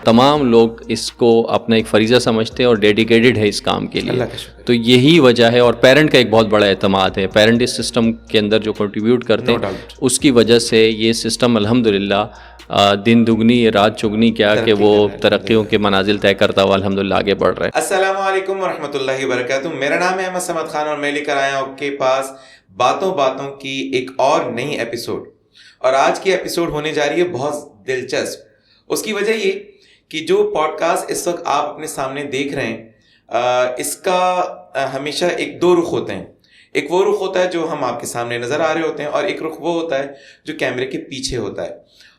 تمام لوگ اس کو اپنا ایک فریضہ سمجھتے ہیں اور ڈیڈیکیٹڈ ہے اس کام کے لیے. تو یہی وجہ ہے, اور پیرنٹ کا ایک بہت بڑا اعتماد ہے. پیرنٹ اس سسٹم کے اندر جو کنٹریبیوٹ کرتے ہیں اس کی وجہ سے یہ سسٹم الحمدللہ دن دگنی رات چگنی کیا کہ وہ ترقیوں کے منازل طے کرتا ہوا الحمدللہ آگے بڑھ رہا ہے. السلام علیکم ورحمۃ اللہ وبرکاتہ. میرا نام ہے احمد سمد خان اور میں لے کر آیا ہوں آپ کے پاس باتوں باتوں کی ایک اور نئی ایپیسوڈ. اور آج کی ایپیسوڈ ہونے جا رہی ہے بہت دلچسپ. اس کی وجہ یہ کہ جو پوڈ کاسٹ اس وقت آپ اپنے سامنے دیکھ رہے ہیں اس کا ہمیشہ ایک دو رخ ہوتے ہیں. ایک وہ رخ ہوتا ہے جو ہم آپ کے سامنے نظر آ رہے ہوتے ہیں, اور ایک رخ وہ ہوتا ہے جو کیمرے کے پیچھے ہوتا ہے.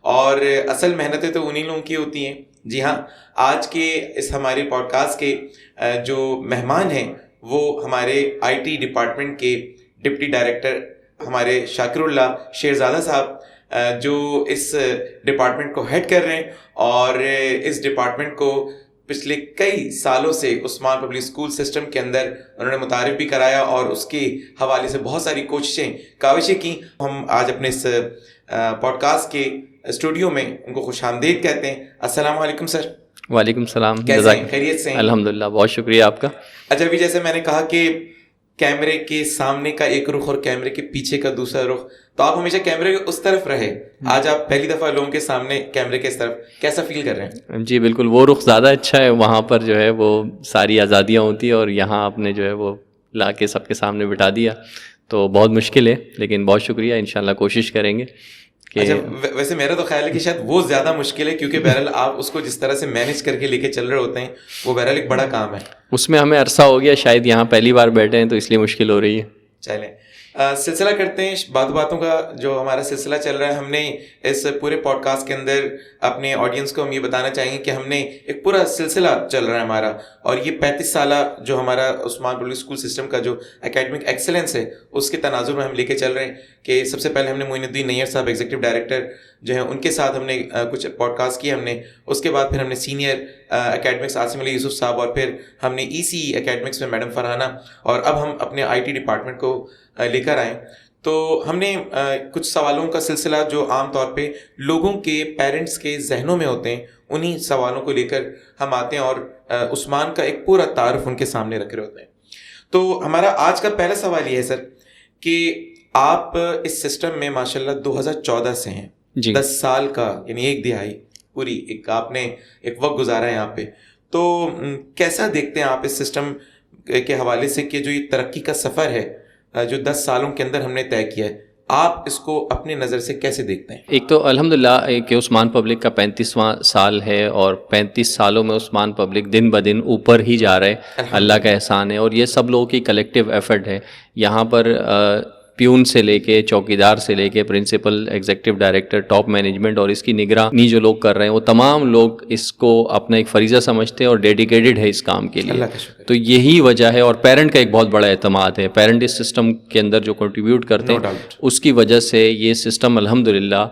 اور اصل محنتیں تو انہی لوگوں کی ہوتی ہیں. جی ہاں, آج کے اس ہمارے پوڈ کاسٹ کے جو مہمان ہیں وہ ہمارے آئی ٹی ڈپارٹمنٹ کے ڈپٹی ڈائریکٹر ہمارے شاکر اللہ شیرزادہ صاحب, جو اس ڈپارٹمنٹ کو ہیڈ کر رہے ہیں اور اس ڈپارٹمنٹ کو پچھلے کئی سالوں سے عثمان پبلک اسکول سسٹم کے اندر انہوں نے متعارف بھی کرایا اور اس کے حوالے سے بہت ساری کاوشیں کی. ہم آج اپنے اس پوڈ کاسٹ کے اسٹوڈیو میں ان کو خوش آمدید کہتے ہیں. السلام علیکم سر. وعلیکم السلام. کیسے ہیں؟ خیریت سے ہیں؟ الحمدللہ, بہت شکریہ آپ کا. اچھا, ابھی جیسے میں نے کہا کہ کیمرے کے سامنے کا ایک رخ اور کیمرے کے پیچھے کا دوسرا رخ, تو آپ ہمیشہ کیمرے کے اس طرف رہے, آج آپ پہلی دفعہ لوگوں کے سامنے کیمرے کے اس طرف, کیسا فیل کر رہے ہیں؟ جی بالکل, وہ رخ زیادہ اچھا ہے. وہاں پر جو ہے وہ ساری آزادیاں ہوتی ہیں اور یہاں آپ نے جو ہے وہ لا کے سب کے سامنے بٹھا دیا, تو بہت مشکل ہے, لیکن بہت شکریہ. انشاءاللہ کوشش کریں گے. اچھا, ویسے میرا تو خیال ہے کہ شاید وہ زیادہ مشکل ہے, کیونکہ بہرحال آپ اس کو جس طرح سے مینیج کر کے لے کے چل رہے ہوتے ہیں وہ بہرحال ایک بڑا کام ہے. اس میں ہمیں عرصہ ہو گیا, شاید یہاں پہلی بار بیٹھے ہیں تو اس لیے مشکل ہو رہی ہے. چلیں سلسلہ کرتے ہیں. باتوں کا جو ہمارا سلسلہ چل رہا ہے, ہم نے اس پورے پوڈ کاسٹ کے اندر اپنے آڈینس کو ہم یہ بتانا چاہیں گے کہ ہم نے ایک پورا سلسلہ چل رہا ہے ہمارا, اور یہ 35 سالہ جو ہمارا عثمان پبلک اسکول سسٹم کا جو اکیڈمک ایکسلنس ہے اس کے تناظر میں ہم لے کے چل رہے ہیں. کہ سب سے پہلے ہم نے معین الدین نیئر صاحب ایگزیکٹو ڈائریکٹر جو ہیں ان کے ساتھ ہم نے کچھ پوڈ کاسٹ کیے ہم نے. اس کے بعد پھر ہم نے سینئر اکیڈمکس عاصم علی یوسف صاحب, اور پھر ہم نے ای سی اکیڈمکس میں میڈم فرحانہ, اور اب ہم اپنے آئی ٹی ڈپارٹمنٹ کو لے کر آئیں. تو ہم نے کچھ سوالوں کا سلسلہ جو عام طور پہ لوگوں کے پیرنٹس کے ذہنوں میں ہوتے ہیں, انہی سوالوں کو لے کر ہم آتے ہیں اور عثمان کا ایک پورا تعارف ان کے سامنے رکھ رہے ہوتے ہیں. تو ہمارا آج کا پہلا سوال یہ ہے سر کہ آپ اس سسٹم میں ماشاءاللہ 2014 سے ہیں. جی 10 سال کا, یعنی ایک دہائی پوری ایک آپ نے ایک وقت گزارا ہے یہاں پہ. تو کیسا دیکھتے ہیں آپ اس سسٹم کے حوالے سے کہ جو یہ ترقی کا سفر ہے جو 10 سالوں کے اندر ہم نے طے کیا ہے, آپ اس کو اپنی نظر سے کیسے دیکھتے ہیں؟ ایک تو الحمدللہ کہ عثمان پبلک کا 35واں سال ہے, اور 35 سالوں میں عثمان پبلک دن بدن اوپر ہی جا رہا ہے. اللہ کا احسان ہے, اور یہ سب لوگوں کی کلیکٹیو ایفرٹ ہے. یہاں پر پیون سے لے کے چوکیدار سے لے کے principal, executive director, top management, اور اس کی نگرانی جو لوگ کر رہے ہیں وہ تمام لوگ اس کو اپنا ایک فریضہ سمجھتے ہیں اور ڈیڈیکیٹڈ ہے اس کام کے لیے. تو یہی وجہ ہے, اور پیرنٹ کا ایک بہت بڑا اعتماد ہے. پیرنٹ اس سسٹم کے اندر جو کنٹریبیوٹ کرتے ہیں اس کی وجہ سے یہ سسٹم الحمدللہ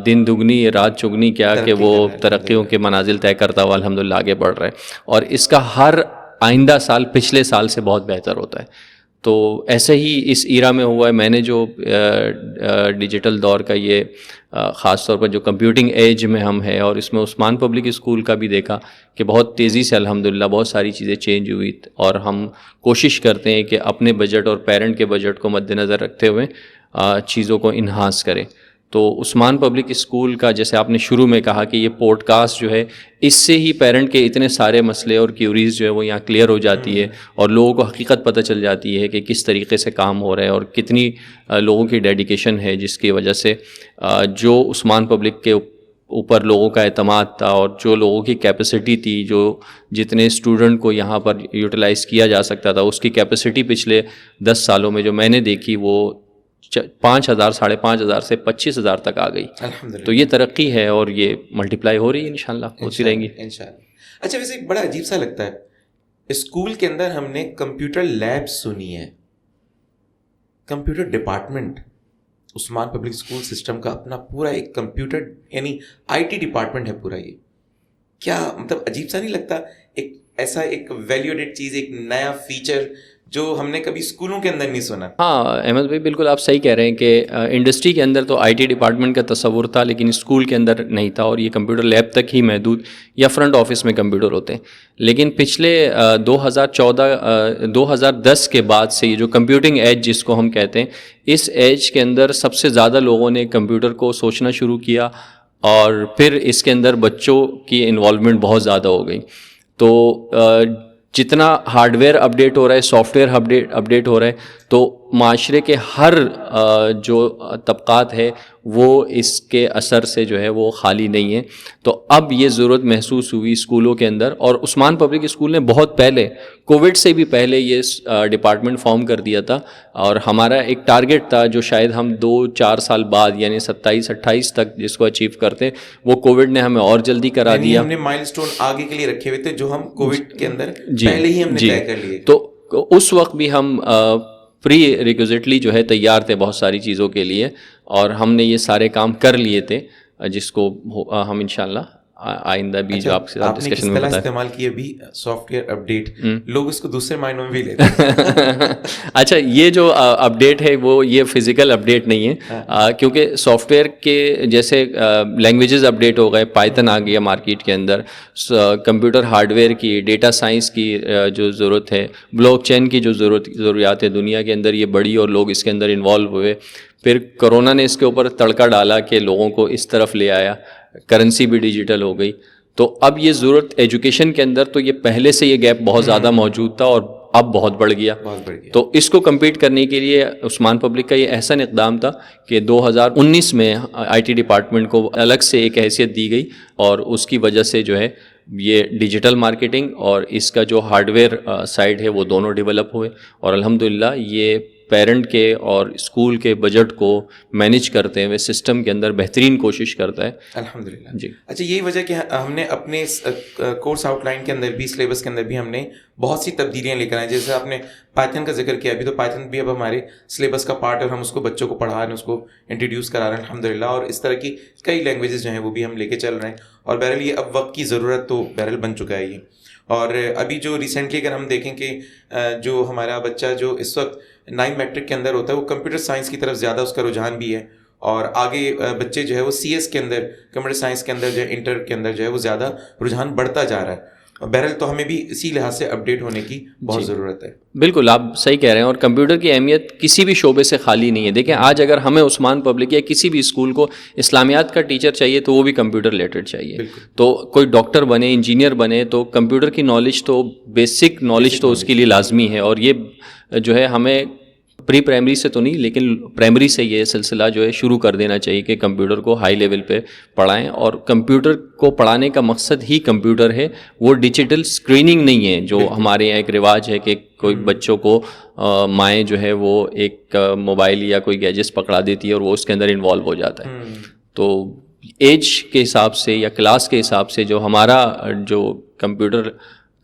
دن دگنی رات چگنی کیا کہ وہ ترقیوں کے منازل طے کرتا ہوا الحمدللہ آگے بڑھ رہا ہے. اور اس کا ہر آئندہ سال پچھلے سال سے بہت بہتر ہوتا ہے. تو ایسے ہی اس ایرا میں ہوا ہے. میں نے جو ڈیجیٹل دور کا یہ خاص طور پر جو کمپیوٹنگ ایج میں ہم ہیں, اور اس میں عثمان پبلک اسکول کا بھی دیکھا کہ بہت تیزی سے الحمدللہ بہت ساری چیزیں چینج ہوئی, اور ہم کوشش کرتے ہیں کہ اپنے بجٹ اور پیرنٹ کے بجٹ کو مد نظر رکھتے ہوئے چیزوں کو انہانس کریں. تو عثمان پبلک اسکول کا جیسے آپ نے شروع میں کہا کہ یہ پوڈ کاسٹ جو ہے, اس سے ہی پیرنٹ کے اتنے سارے مسئلے اور کیوریز جو ہے وہ یہاں کلیئر ہو جاتی ہے, اور لوگوں کو حقیقت پتہ چل جاتی ہے کہ کس طریقے سے کام ہو رہا ہے اور کتنی لوگوں کی ڈیڈیکیشن ہے, جس کی وجہ سے جو عثمان پبلک کے اوپر لوگوں کا اعتماد تھا اور جو لوگوں کی کیپیسٹی تھی, جو جتنے اسٹوڈنٹ کو یہاں پر یوٹیلائز کیا جا سکتا تھا, اس کی کیپیسٹی پچھلے 10 سالوں میں جو میں نے دیکھی وہ 5,000 5,500 سے 25,000 تک آ گئی. تو یہ ترقی ہے اور یہ ملٹیپلائی ہو رہی ہے, انشاءاللہ ہوتی رہیں گی انشاءاللہ. اچھا, ویسے ایک بڑا عجیب سا لگتا ہے, اسکول کے اندر ہم نے کمپیوٹر لیب سنی ہے, کمپیوٹر ڈپارٹمنٹ عثمان پبلک اسکول سسٹم کا اپنا پورا ایک کمپیوٹر یعنی آئی ٹی ڈپارٹمنٹ ہے پورا. یہ کیا مطلب عجیب سا نہیں لگتا؟ ایک ایسا ایک ویلیو ایڈڈ چیز, ایک نیا فیچر جو ہم نے کبھی اسکولوں کے اندر نہیں سنا. ہاں احمد بھائی بالکل آپ صحیح کہہ رہے ہیں کہ انڈسٹری کے اندر تو آئی ٹی ڈپارٹمنٹ کا تصور تھا لیکن اسکول کے اندر نہیں تھا, اور یہ کمپیوٹر لیب تک ہی محدود یا فرنٹ آفس میں کمپیوٹر ہوتے ہیں. لیکن پچھلے 2010 کے بعد سے یہ جو کمپیوٹنگ ایج جس کو ہم کہتے ہیں, اس ایج کے اندر سب سے زیادہ لوگوں نے کمپیوٹر کو سوچنا شروع کیا, اور پھر اس کے اندر بچوں کی انوالومنٹ بہت زیادہ ہو گئی. تو جتنا ہارڈ ویئر اپڈیٹ ہو رہا ہے, سافٹ ویئر اپڈیٹ ہو رہا ہے, تو معاشرے کے ہر جو طبقات ہے وہ اس کے اثر سے جو ہے وہ خالی نہیں ہے. تو اب یہ ضرورت محسوس ہوئی اسکولوں کے اندر, اور عثمان پبلک اسکول نے بہت پہلے کووڈ سے بھی پہلے یہ ڈپارٹمنٹ فارم کر دیا تھا, اور ہمارا ایک ٹارگیٹ تھا جو شاید ہم 2-4 سال بعد یعنی 27-28 تک جس کو اچیو کرتے, وہ کووڈ نے ہمیں اور جلدی کرا دیا. ہم نے مائل سٹون آگے کے لیے رکھے ہوئے تھے جو ہم کووڈ کے اندر پہلے ہی ہم نے طے کر لیے. تو اس وقت بھی ہم پری ریکوزٹلی جو ہے تیار تھے بہت ساری چیزوں کے لیے, اور ہم نے یہ سارے کام کر لیے تھے جس کو ہم انشاءاللہ آئندہ بھی جو آپ کے ساتھ ڈسکشن میں بتائیں. استعمال کیے بھی سافٹ ویئر اپڈیٹ, لوگ اس کو دوسرے معنوں میں بھی لیتے ہیں. اچھا, یہ جو اپڈیٹ ہے وہ یہ فزیکل اپڈیٹ نہیں ہے, کیونکہ سافٹ ویئر کے جیسے لینگویجز اپڈیٹ ہو گئے, پائتھن آ گیا مارکیٹ کے اندر, کمپیوٹر ہارڈ ویئر کی, ڈیٹا سائنس کی جو ضرورت ہے, بلاک چین کی جو ضروریات ہے دنیا کے اندر یہ بڑی, اور لوگ اس کے اندر انوالو ہوئے. پھر کرونا نے اس کے اوپر تڑکا ڈالا کہ لوگوں کو اس طرف لے آیا, کرنسی بھی ڈیجیٹل ہو گئی. تو اب یہ ضرورت ایجوکیشن کے اندر, تو یہ پہلے سے یہ گیپ بہت زیادہ موجود تھا اور اب بہت بڑھ گیا. تو اس کو کمپیٹ کرنے کے لیے عثمان پبلک کا یہ احسن اقدام تھا کہ 2019 میں آئی ٹی ڈپارٹمنٹ کو الگ سے ایک حیثیت دی گئی, اور اس کی وجہ سے جو ہے یہ ڈیجیٹل مارکیٹنگ اور اس کا جو ہارڈ ویئر سائڈ ہے وہ دونوں ڈیولپ ہوئے, اور الحمدللہ یہ پیرنٹ کے اور اسکول کے بجٹ کو مینیج کرتے ہوئے سسٹم کے اندر بہترین کوشش کرتا ہے الحمدللہ. جی اچھا, یہی وجہ کہ ہم نے اپنے کورس آؤٹ لائن کے اندر بھی, سلیبس کے اندر بھی ہم نے بہت سی تبدیلیاں لے کر آئیں. جیسے آپ نے پائتھن کا ذکر کیا, ابھی تو پائتھن بھی اب ہمارے سلیبس کا پارٹ ہے, اور ہم اس کو بچوں کو پڑھا رہے ہیں, اس کو انٹروڈیوس کرا رہے ہیں الحمدللہ. اور اس طرح کی کئی لینگویجز جو ہیں وہ بھی ہم لے کے چل رہے ہیں, اور بہرحال یہ اب وقت کی ضرورت تو بہرحال بن چکا ہے یہ. اور ابھی جو ریسنٹلی اگر ہم دیکھیں کہ جو ہمارا بچہ جو اس وقت 9 میٹرک کے اندر ہوتا ہے وہ کمپیوٹر سائنس کی طرف زیادہ اس کا رجحان بھی ہے, اور آگے بچے جو ہے وہ سی ایس کے اندر, کمپیوٹر سائنس کے اندر جو ہے انٹر کے اندر جو ہے وہ زیادہ رجحان بڑھتا جا رہا ہے. بہرحال تو ہمیں بھی اسی لحاظ سے اپڈیٹ ہونے کی بہت ضرورت ہے. بالکل آپ صحیح کہہ رہے ہیں, اور کمپیوٹر کی اہمیت کسی بھی شعبے سے خالی نہیں ہے. دیکھیں آج اگر ہمیں عثمان پبلک یا کسی بھی اسکول کو اسلامیات کا ٹیچر چاہیے تو وہ بھی کمپیوٹر ریلیٹڈ چاہیے. تو کوئی ڈاکٹر بنے, انجینئر بنے, تو کمپیوٹر کی نالج تو بیسک نالج تو اس کے لیے لازمی ہے. اور یہ جو ہے ہمیں پری پرائمری سے تو نہیں لیکن پرائمری سے یہ سلسلہ جو ہے شروع کر دینا چاہیے کہ کمپیوٹر کو ہائی لیول پہ پڑھائیں. اور کمپیوٹر کو پڑھانے کا مقصد ہی کمپیوٹر ہے, وہ ڈیجیٹل اسکریننگ نہیں ہے جو ہمارے یہاں ایک رواج ہے کہ کوئی بچوں کو مائیں جو ہے وہ ایک موبائل یا کوئی گیجٹس پکڑا دیتی ہے اور وہ اس کے اندر انوالو ہو جاتا ہے. تو ایج کے حساب سے یا کلاس کے حساب سے جو ہمارا جو کمپیوٹر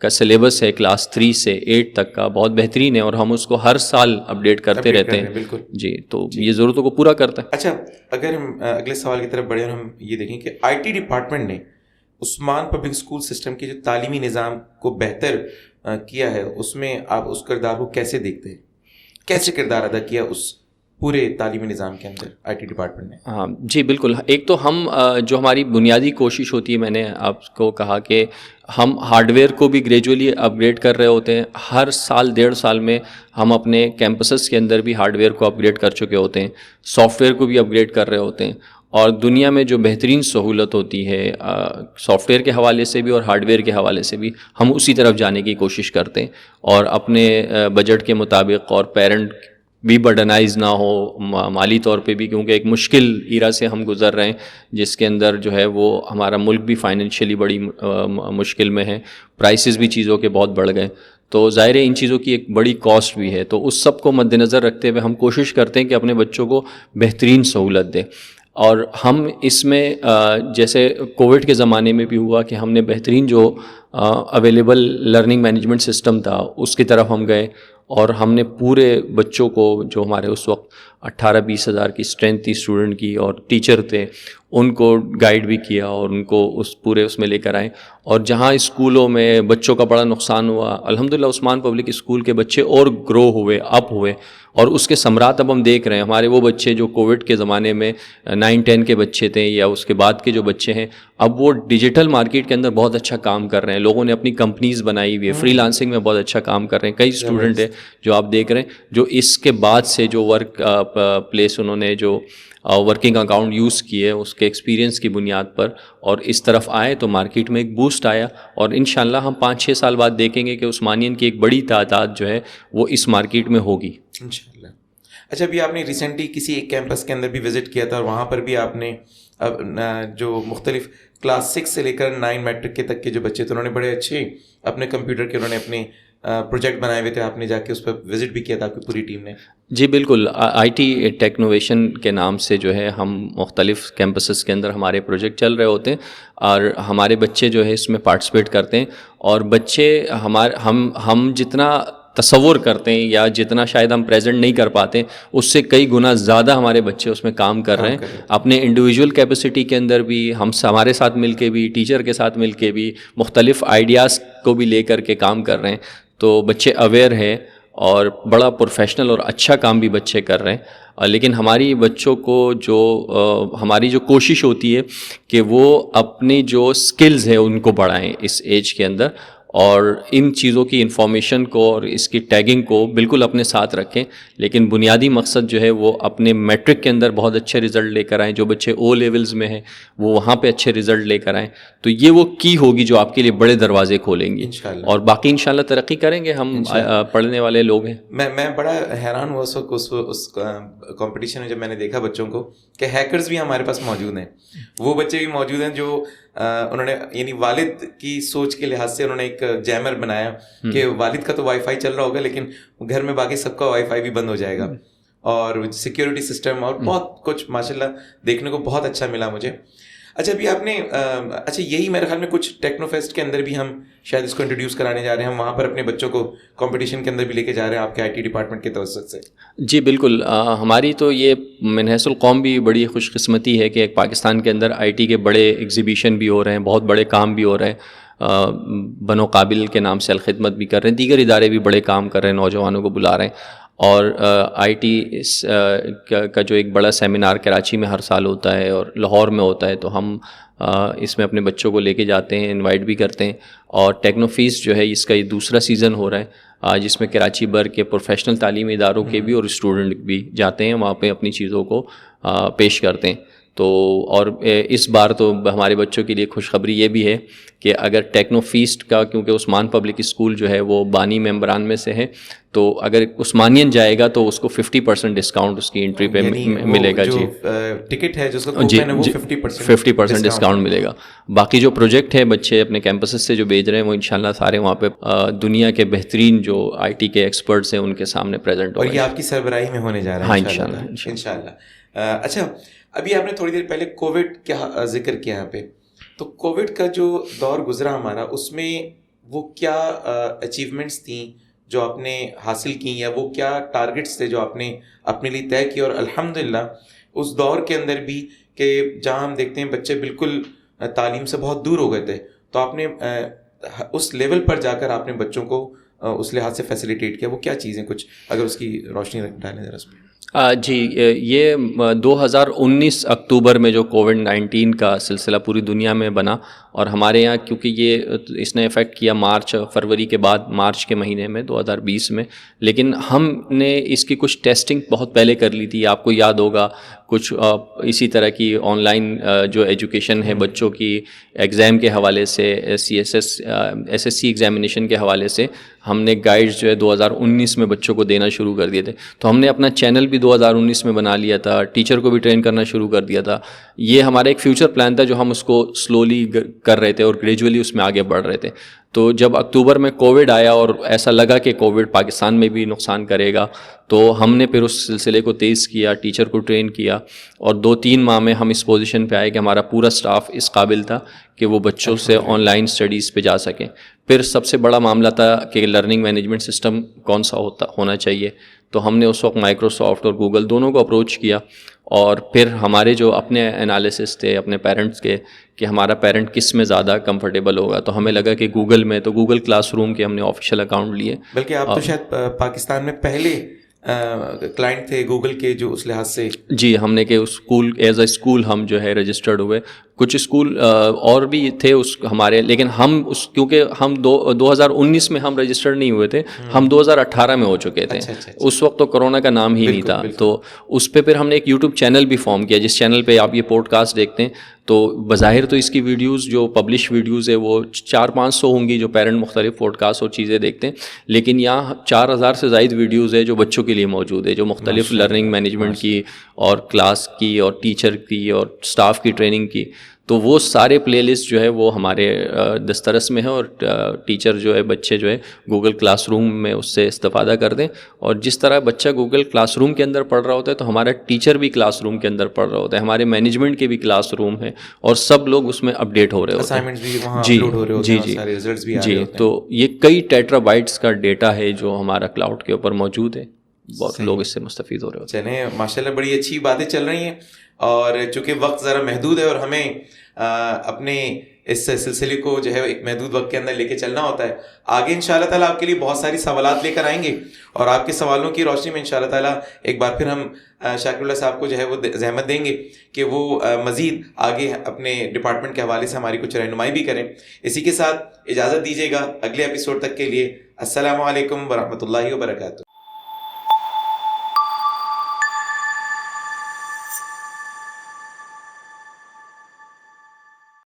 کا سلیبس ہے کلاس 3 سے 8 تک کا بہت بہترین ہے, اور ہم اس کو ہر سال اپڈیٹ کرتے رہتے ہیں. بالکل جی, تو یہ ضرورتوں کو پورا کرتا ہے. اچھا, اگر ہم اگلے سوال کی طرف بڑھیں اور ہم یہ دیکھیں کہ آئی ٹی ڈپارٹمنٹ نے عثمان پبلک اسکول سسٹم کے جو تعلیمی نظام کو بہتر کیا ہے, اس میں آپ اس کردار کو کیسے دیکھتے ہیں, کیسے کردار ادا کیا اس پورے تعلیمی نظام کے اندر آئی ٹی ڈپارٹمنٹ نے؟ ہاں جی بالکل. ایک تو ہم جو ہماری بنیادی کوشش ہوتی ہے, میں نے آپ کو کہا کہ ہم ہارڈ ویئر کو بھی گریجولی اپ گریڈ کر رہے ہوتے ہیں. ہر سال 1.5 سال میں ہم اپنے کیمپسز کے اندر بھی ہارڈ ویئر کو اپ گریڈ کر چکے ہوتے ہیں, سافٹ ویئر کو بھی اپ گریڈ کر رہے ہوتے ہیں. اور دنیا میں جو بہترین سہولت ہوتی ہے سافٹ ویئر کے حوالے سے بھی اور ہارڈ ویئر کے حوالے سے بھی, ہم اسی طرف جانے کی کوشش کرتے ہیں. اور اپنے بجٹ کے مطابق, اور پیرنٹ بھی برڈنائز نہ ہو مالی طور پہ بھی, کیونکہ ایک مشکل ایرا سے ہم گزر رہے ہیں جس کے اندر جو ہے وہ ہمارا ملک بھی فائنینشلی بڑی مشکل میں ہے, پرائسز بھی چیزوں کے بہت بڑھ گئے. تو ظاہر ہے ان چیزوں کی ایک بڑی کاسٹ بھی ہے. تو اس سب کو مد نظر رکھتے ہوئے ہم کوشش کرتے ہیں کہ اپنے بچوں کو بہترین سہولت دیں. اور ہم اس میں جیسے کووڈ کے زمانے میں بھی ہوا کہ ہم نے بہترین جو اویلیبل لرننگ مینجمنٹ سسٹم تھا اس کی طرف ہم گئے, اور ہم نے پورے بچوں کو جو ہمارے اس وقت 18-20 ہزار کی اسٹرینتھ تھی اسٹوڈنٹ کی اور ٹیچر تھے ان کو گائیڈ بھی کیا اور ان کو اس میں لے کر آئے. اور جہاں اسکولوں میں بچوں کا بڑا نقصان ہوا, الحمدللہ عثمان پبلک اسکول کے بچے اور گرو ہوئے, اپ ہوئے, اور اس کے ثمرات اب ہم دیکھ رہے ہیں. ہمارے وہ بچے جو کووڈ کے زمانے میں 9-10 کے بچے تھے یا اس کے بعد کے جو بچے ہیں, اب وہ ڈیجیٹل مارکیٹ کے اندر بہت اچھا کام کر رہے ہیں. لوگوں نے اپنی کمپنیز بنائی ہوئی ہے, فری لانسنگ میں بہت اچھا کام کر رہے ہیں. کئی اسٹوڈنٹ ہیں جو آپ دیکھ رہے ہیں جو اس کے بعد سے جو ورک پلیس انہوں نے جو ورکنگ اکاؤنٹ یوز کیے اس کے ایکسپیرینس کی بنیاد پر اور اس طرف آئے تو مارکیٹ میں ایک بوسٹ آیا. اور انشاءاللہ ہم 5-6 سال بعد دیکھیں گے کہ عثمانین کی ایک بڑی تعداد جو ہے وہ اس مارکیٹ میں ہوگی انشاءاللہ. اچھا, ابھی آپ نے ریسنٹلی کسی ایک کیمپس کے اندر بھی وزٹ کیا تھا اور وہاں پر بھی آپ نے جو مختلف کلاس 6 سے لے کر 9 میٹرک کے تک کے جو بچے تھے انہوں نے بڑے اچھے اپنے کمپیوٹر کے انہوں نے اپنے پروجیکٹ بنائے ہوئے تھے, آپ نے جا کے اس پہ وزٹ بھی کیا تھا آپ کی پوری ٹیم نے. جی بالکل, آئی ٹی ٹیکنوویشن کے نام سے جو ہے ہم مختلف کیمپسز کے اندر ہمارے پروجیکٹ چل رہے ہوتے ہیں اور ہمارے بچے جو ہے اس میں پارٹیسپیٹ کرتے ہیں. اور بچے ہم جتنا تصور کرتے ہیں یا جتنا شاید ہم پریزنٹ نہیں کر پاتے اس سے کئی گنا زیادہ ہمارے بچے اس میں کام کر رہے ہیں. اپنے انڈیویجول کیپیسٹی کے اندر بھی ہمارے ساتھ مل کے بھی, ٹیچر کے ساتھ مل کے بھی, مختلف آئیڈیاز کو بھی لے کر کے کام کر رہے ہیں. تو بچے اویئر ہیں اور بڑا پروفیشنل اور اچھا کام بھی بچے کر رہے ہیں. لیکن ہماری بچوں کو جو ہماری جو کوشش ہوتی ہے کہ وہ اپنی جو اسکلز ہے ان کو بڑھائیں اس ایج کے اندر, اور ان چیزوں کی انفارمیشن کو اور اس کی ٹیگنگ کو بالکل اپنے ساتھ رکھیں. لیکن بنیادی مقصد جو ہے وہ اپنے میٹرک کے اندر بہت اچھے رزلٹ لے کر آئیں. جو بچے او لیولز میں ہیں وہ وہاں پہ اچھے رزلٹ لے کر آئیں. تو یہ وہ کی ہوگی جو آپ کے لیے بڑے دروازے کھولیں گی اور باقی انشاءاللہ ترقی کریں گے. ہم پڑھنے والے لوگ ہیں. میں بڑا حیران ہوا اس وقت اس کمپٹیشن میں جب میں نے دیکھا بچوں کو کہ ہیکرز بھی ہمارے پاس موجود ہیں. وہ بچے بھی موجود ہیں جو انہوں نے یعنی والد کی سوچ کے لحاظ سے انہوں نے ایک جیمر بنایا کہ والد کا تو وائی فائی چل رہا ہوگا لیکن گھر میں باقی سب کا وائی فائی بھی بند ہو جائے گا, اور سیکیورٹی سسٹم اور بہت کچھ ماشاءاللہ دیکھنے کو بہت اچھا ملا مجھے. اچھا, ابھی آپ نے اچھا یہی میرے خیال میں کچھ ٹیکنو فیسٹ کے اندر بھی ہم شاید اس کو انٹروڈیوس کرانے جا رہے ہیں, ہم وہاں پر اپنے بچوں کو کمپٹیشن کے اندر بھی لے کے جا رہے ہیں آپ کے آئی ٹی ڈپارٹمنٹ کے توسط سے. جی بالکل, ہماری تو یہ من حیث القوم بھی بڑی خوش قسمتی ہے کہ ایک پاکستان کے اندر آئی ٹی کے بڑے ایگزیبیشن بھی ہو رہے ہیں, بہت بڑے کام بھی ہو رہے ہیں. بنو قابل کے نام سے الخدمت بھی کر رہے ہیں, دیگر ادارے بھی بڑے کام کر رہے ہیں, نوجوانوں کو بلا رہے ہیں. اور آئی ٹی کا جو ایک بڑا سیمینار کراچی میں ہر سال ہوتا ہے اور لاہور میں ہوتا ہے, تو ہم اس میں اپنے بچوں کو لے کے جاتے ہیں, انوائٹ بھی کرتے ہیں. اور ٹیکنو فیسٹ جو ہے اس کا یہ دوسرا سیزن ہو رہا ہے جس میں کراچی بھر کے پروفیشنل تعلیمی اداروں کے بھی اور اسٹوڈنٹ بھی جاتے ہیں, وہاں پہ اپنی چیزوں کو پیش کرتے ہیں. تو اور اس بار تو ہمارے بچوں کے لیے خوشخبری یہ بھی ہے کہ اگر ٹیکنو فیسٹ کا, کیونکہ عثمان پبلک اسکول جو ہے وہ بانی ممبران میں سے ہے, تو اگر عثمانین جائے گا تو اس کو 50% ڈسکاؤنٹ اس کی انٹری پہ ملے گا. جی ٹکٹ ہے جس کو 50% ڈسکاؤنٹ ملے گا. باقی جو پروجیکٹ ہے بچے اپنے کیمپسز سے جو بھیج رہے ہیں وہ انشاءاللہ سارے وہاں پہ دنیا کے بہترین جو آئی ٹی کے ایکسپرٹس ہیں ان کے سامنے پریزنٹ اور یہ آپ کی سربراہی میں ہونے جا رہا ہے. ہاں انشاءاللہ. اچھا, ابھی آپ نے تھوڑی دیر پہلے کووڈ کا ذکر کیا یہاں پہ, تو کووڈ کا جو دور گزرا ہمارا اس میں وہ کیا اچیومنٹس تھیں جو آپ نے حاصل کی, یا وہ کیا ٹارگٹس تھے جو آپ نے اپنے لیے طے کیے, اور الحمدللہ اس دور کے اندر بھی کہ جہاں ہم دیکھتے ہیں بچے بالکل تعلیم سے بہت دور ہو گئے تھے, تو آپ نے اس لیول پر جا کر آپ نے بچوں کو اس لحاظ سے فیسیلیٹیٹ کیا, وہ کیا چیزیں کچھ اگر اس کی روشنی ڈالیں ذرا اس پہ. جی, یہ 2019 اکتوبر میں جو کووڈ-19 کا سلسلہ پوری دنیا میں بنا, اور ہمارے یہاں کیونکہ یہ اس نے افیکٹ کیا فروری کے بعد مارچ کے مہینے میں 2020 میں, لیکن ہم نے اس کی کچھ ٹیسٹنگ بہت پہلے کر لی تھی. آپ کو یاد ہوگا کچھ اسی طرح کی آن لائن جو ایجوکیشن ہے بچوں کی ایگزام کے حوالے سے, SSC ایگزامینیشن کے حوالے سے ہم نے گائیڈز جو ہے 2019 میں بچوں کو دینا شروع کر دیے تھے. تو ہم نے اپنا چینل بھی 2019 میں بنا لیا تھا, ٹیچر کو بھی ٹرین کرنا شروع کر دیا تھا. یہ ہمارا ایک فیوچر پلان تھا جو ہم اس کو سلولی کر رہے تھے اور گریجولی اس میں آگے بڑھ رہے تھے. تو جب اکتوبر میں کووڈ آیا اور ایسا لگا کہ کووڈ پاکستان میں بھی نقصان کرے گا, تو ہم نے پھر اس سلسلے کو تیز کیا, ٹیچر کو ٹرین کیا, اور 2-3 ماہ میں ہم اس پوزیشن پہ آئے کہ ہمارا پورا سٹاف اس قابل تھا کہ وہ بچوں سے آن لائن اسٹڈیز پہ جا سکیں. پھر سب سے بڑا معاملہ تھا کہ لرننگ مینجمنٹ سسٹم کون سا ہونا چاہیے. تو ہم نے اس وقت مائکروسافٹ اور گوگل دونوں کو اپروچ کیا, اور پھر ہمارے جو اپنے انالیسس تھے اپنے پیرنٹس کے کہ ہمارا پیرنٹ کس میں زیادہ کمفرٹیبل ہوگا, تو ہمیں لگا کہ گوگل میں, تو گوگل کلاس روم کے ہم نے آفیشیل اکاؤنٹ لیے. بلکہ آپ تو شاید پاکستان میں پہلے کلائنٹ تھے گوگل کے جو اس لحاظ سے. جی, ہم نے کہ اسکول ایز اے اسکول ہم جو ہے رجسٹرڈ ہوئے. کچھ اسکول اور بھی تھے اس ہمارے, لیکن ہم کیونکہ ہم 2019 میں ہم رجسٹرڈ نہیں ہوئے تھے, ہم 2018 میں ہو چکے تھے. اس وقت تو کرونا کا نام ہی نہیں تھا. تو اس پہ پھر ہم نے ایک یوٹیوب چینل بھی فارم کیا, جس چینل پہ آپ یہ پوڈ کاسٹ دیکھتے ہیں. تو بظاہر تو اس کی ویڈیوز جو پبلش ویڈیوز ہے وہ 400-500 ہوں گی جو پیرنٹ مختلف پوڈ کاسٹ اور چیزیں دیکھتے ہیں, لیکن یہاں 4000 سے زائد ویڈیوز ہے جو بچوں کے لیے موجود ہے, جو مختلف لرننگ مینجمنٹ کی اور کلاس کی اور ٹیچر کی اور اسٹاف کی ٹریننگ کی. تو وہ سارے پلے لسٹ جو ہے وہ ہمارے دسترس میں ہے, اور ٹیچر جو ہے بچے جو ہے گوگل کلاس روم میں اس سے استفادہ کر دیں. اور جس طرح بچہ گوگل کلاس روم کے اندر پڑھ رہا ہوتا ہے تو ہمارا ٹیچر بھی کلاس روم کے اندر پڑھ رہا ہوتا ہے, ہمارے مینجمنٹ کے بھی کلاس روم ہے, اور سب لوگ اس میں اپڈیٹ ہو رہے ہوتے ہیں. جی, تو یہ کئی ٹیٹرا بائٹس کا ڈیٹا ہے جو ہمارا کلاؤڈ کے اوپر موجود ہے, بہت لوگ اس سے مستفید ہو رہے ہوتے ہیں. چلیں ماشاء اللہ بڑی اچھی باتیں چل رہی ہیں, اور چونکہ وقت ذرا محدود ہے اور ہمیں اپنے اس سلسلے کو جو ہے ایک محدود وقت کے اندر لے کے چلنا ہوتا ہے. آگے انشاءاللہ تعالیٰ آپ کے لیے بہت ساری سوالات لے کر آئیں گے, اور آپ کے سوالوں کی روشنی میں انشاءاللہ تعالیٰ ایک بار پھر ہم شاکر اللہ صاحب کو جو ہے وہ زحمت دیں گے کہ وہ مزید آگے اپنے ڈپارٹمنٹ کے حوالے سے ہماری کچھ رہنمائی بھی کریں. اسی کے ساتھ اجازت دیجیے گا اگلے ایپیسوڈ تک کے لیے. السلام علیکم ورحمۃ اللہ وبرکاتہ.